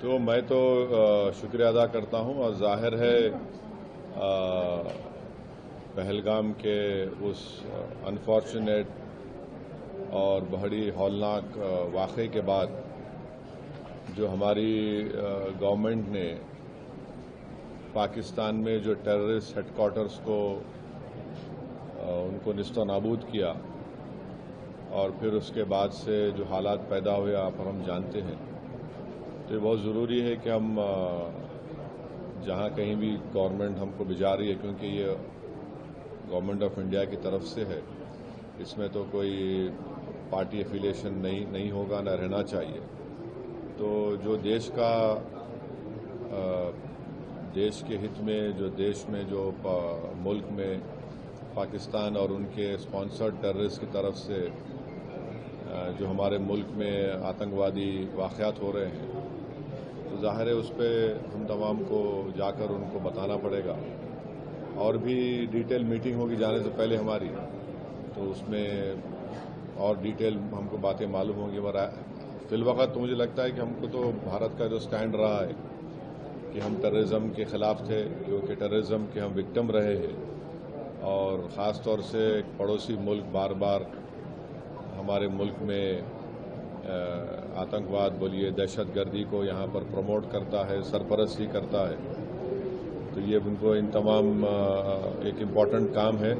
तो मैं तो शुक्रिया अदा करता हूं और जाहिर है पहलगाम के उस अनफॉर्चुनेट और बड़ी हौलनाक वाक़े के बाद जो हमारी गवर्नमेंट ने पाकिस्तान में जो टेररिस्ट हेडक्वार्टर्स को उनको निस्ता नाबूद किया और फिर उसके बाद से जो हालात पैदा हुए आप और हम जानते हैं। तो ये बहुत ज़रूरी है कि हम जहाँ कहीं भी गवर्नमेंट हमको भिजा रही है, क्योंकि ये गवर्नमेंट ऑफ इंडिया की तरफ से है, इसमें तो कोई पार्टी एफिलिएशन नहीं होगा, न रहना चाहिए। तो जो देश के हित में, जो देश में जो मुल्क में पाकिस्तान और उनके स्पॉन्सर्ड टेररिस्ट की तरफ से जो हमारे मुल्क में आतंकवादी वाक़यात हो रहे हैं, तो ज़ाहिर है उस पर हम तमाम को जाकर उनको बताना पड़ेगा। और भी डिटेल मीटिंग होगी जाने से पहले हमारी, तो उसमें और डिटेल हमको बातें मालूम होंगी। मगर फिलवक़्त तो मुझे लगता है कि हमको तो भारत का जो स्टैंड रहा है कि हम टेररिज्म के ख़िलाफ़ थे, क्योंकि टेररिज्म के हम विक्टिम रहे हैं और ख़ास तौर से एक पड़ोसी मुल्क बार बार हमारे मुल्क में आतंकवाद बोलिए, दहशतगर्दी को यहाँ पर प्रमोट करता है, सरपरस्ती करता है। तो ये उनको इन तमाम एक इम्पॉर्टेंट काम है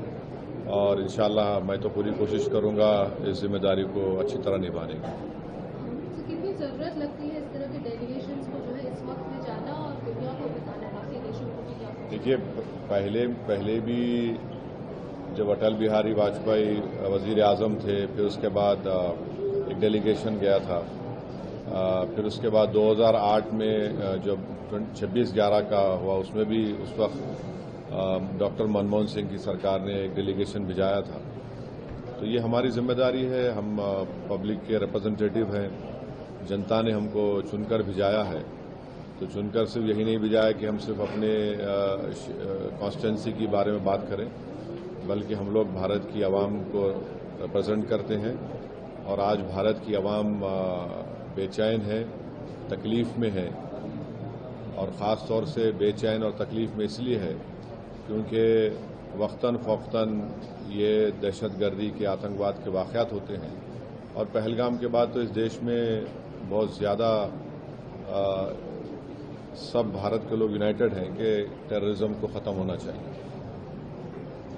और इंशाअल्लाह मैं तो पूरी कोशिश करूँगा इस जिम्मेदारी को अच्छी तरह निभाने की। तो कितनी ज़रूरत लगती है इस तरह के डेलीगेशंस को जो है इस वक्त में जाना और दुनिया को बताना, बाकी देशों को भी? क्या देखिए, पहले भी जब अटल बिहारी वाजपेयी वज़ीर आज़म थे, फिर उसके बाद एक डेलीगेशन गया था। फिर उसके बाद 2008 में जब 26/11 का हुआ, उसमें भी उस वक्त डॉक्टर मनमोहन सिंह की सरकार ने एक डेलीगेशन भिजाया था। तो ये हमारी जिम्मेदारी है, हम पब्लिक के रिप्रेजेंटेटिव हैं, जनता ने हमको चुनकर भिजाया है। तो चुनकर सिर्फ यही नहीं भिजाया कि हम सिर्फ अपने कॉन्स्टिट्यूंसी के बारे में बात करें, बल्कि हम लोग भारत की आवाम को रिप्रेजेंट करते हैं। और आज भारत की आवाम बेचैन है, तकलीफ़ में है, और ख़ास तौर से बेचैन और तकलीफ़ में इसलिए है क्योंकि वक्तन फ़ौक़तन ये दहशतगर्दी के, आतंकवाद के वाक़यात होते हैं। और पहलगाम के बाद तो इस देश में बहुत ज़्यादा सब भारत के लोग यूनाइटेड हैं कि टेररिज्म को ख़त्म होना चाहिए।